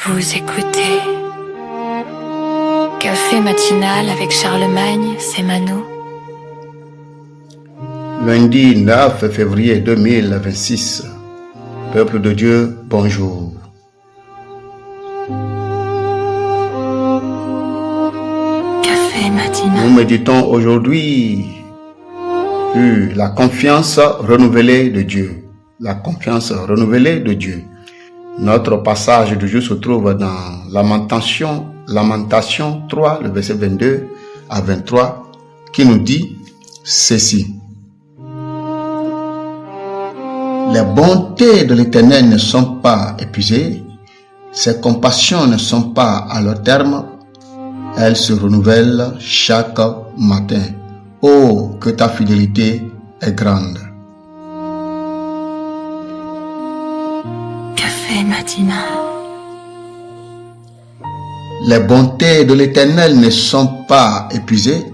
Vous écoutez Café matinal avec Charlemagne, c'est Mano. Lundi 9 février 2026. Peuple de Dieu, bonjour. Café matinal. Nous méditons aujourd'hui sur la confiance renouvelée de Dieu. La confiance renouvelée de Dieu. Notre passage du jour se trouve dans Lamentation 3, le verset 22 à 23, qui nous dit ceci. Les bontés de l'Éternel ne sont pas épuisées, ses compassions ne sont pas à leur terme, elles se renouvellent chaque matin. Oh, que ta fidélité est grande. Café matinal. Les bontés de l'Éternel ne sont pas épuisées,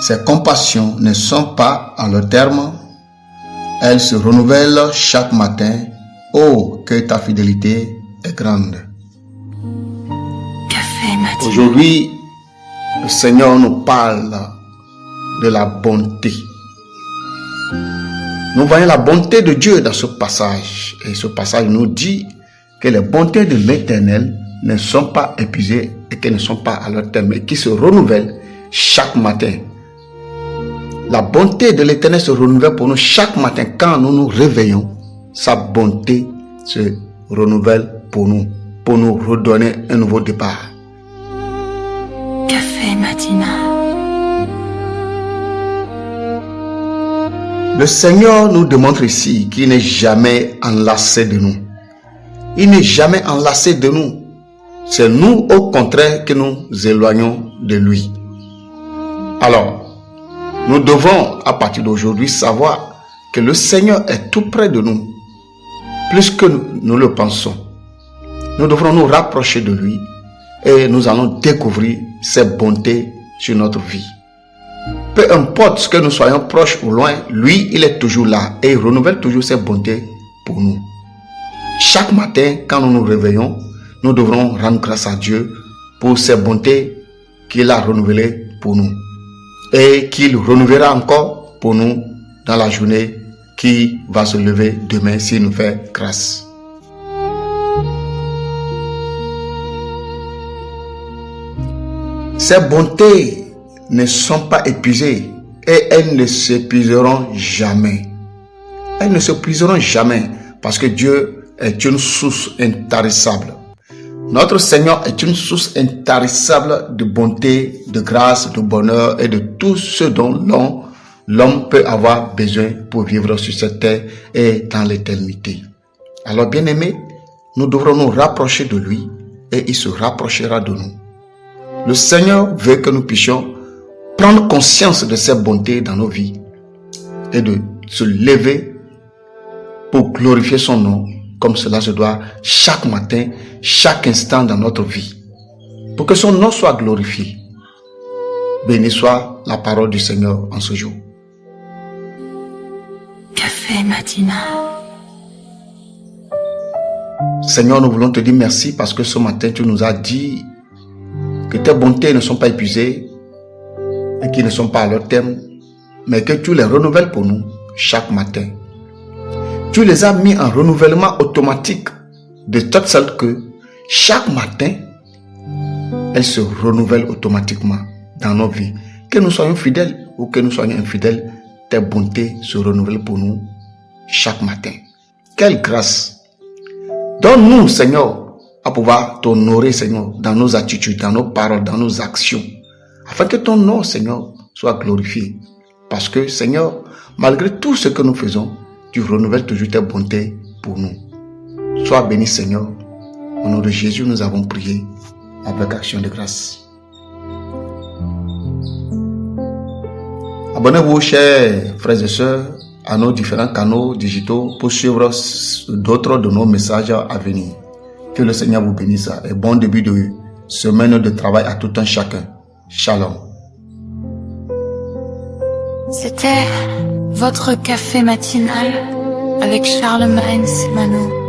ses compassions ne sont pas à leur terme, elles se renouvellent chaque matin. Oh, que ta fidélité est grande. Café matinal. Aujourd'hui, le Seigneur nous parle de la bonté. Nous voyons la bonté de Dieu dans ce passage. Et ce passage nous dit que les bontés de l'Éternel ne sont pas épuisées et qu'elles ne sont pas à leur terme, mais qui se renouvellent chaque matin. La bonté de l'Éternel se renouvelle pour nous chaque matin. Quand nous nous réveillons, sa bonté se renouvelle pour nous redonner un nouveau départ. Café matinal. Le Seigneur nous démontre ici qu'il n'est jamais enlacé de nous. Il n'est jamais enlacé de nous. C'est nous, au contraire, que nous éloignons de lui. Alors, nous devons, à partir d'aujourd'hui, savoir que le Seigneur est tout près de nous, plus que nous le pensons. Nous devrons nous rapprocher de lui et nous allons découvrir ses bontés sur notre vie. Peu importe ce que nous soyons proches ou loin, lui, il est toujours là et il renouvelle toujours ses bontés pour nous. Chaque matin, quand nous nous réveillons, nous devrons rendre grâce à Dieu pour ses bontés qu'il a renouvelées pour nous et qu'il renouvellera encore pour nous dans la journée qui va se lever demain s'il nous fait grâce. Ces bontés ne sont pas épuisées et elles ne s'épuiseront jamais. Elles ne s'épuiseront jamais parce que Dieu est une source intarissable. Notre Seigneur est une source intarissable de bonté, de grâce, de bonheur et de tout ce dont l'homme peut avoir besoin pour vivre sur cette terre et dans l'éternité. Alors, bien-aimés, nous devrons nous rapprocher de lui et il se rapprochera de nous. Le Seigneur veut que nous puissions prendre conscience de ses bontés dans nos vies et de se lever pour glorifier son nom comme cela se doit chaque matin, chaque instant dans notre vie. Pour que son nom soit glorifié. Béni soit la parole du Seigneur en ce jour. Café matinal. Seigneur, nous voulons te dire merci parce que ce matin tu nous as dit que tes bontés ne sont pas épuisées et qui ne sont pas à leur terme, mais que tu les renouvelles pour nous chaque matin. Tu les as mis en renouvellement automatique de telle sorte que chaque matin, elles se renouvellent automatiquement dans nos vies. Que nous soyons fidèles ou que nous soyons infidèles, tes bontés se renouvellent pour nous chaque matin. Quelle grâce! Donne-nous, Seigneur, à pouvoir t'honorer, Seigneur, dans nos attitudes, dans nos paroles, dans nos actions, afin que ton nom, Seigneur, soit glorifié. Parce que, Seigneur, malgré tout ce que nous faisons, tu renouvelles toujours tes bontés pour nous. Sois béni, Seigneur. Au nom de Jésus, nous avons prié avec action de grâce. Abonnez-vous, chers frères et sœurs, à nos différents canaux digitaux pour suivre d'autres de nos messages à venir. Que le Seigneur vous bénisse et bon début de semaine de travail à tout un chacun. Shalom. C'était votre café matinal avec Charlemagne, c'est Mano.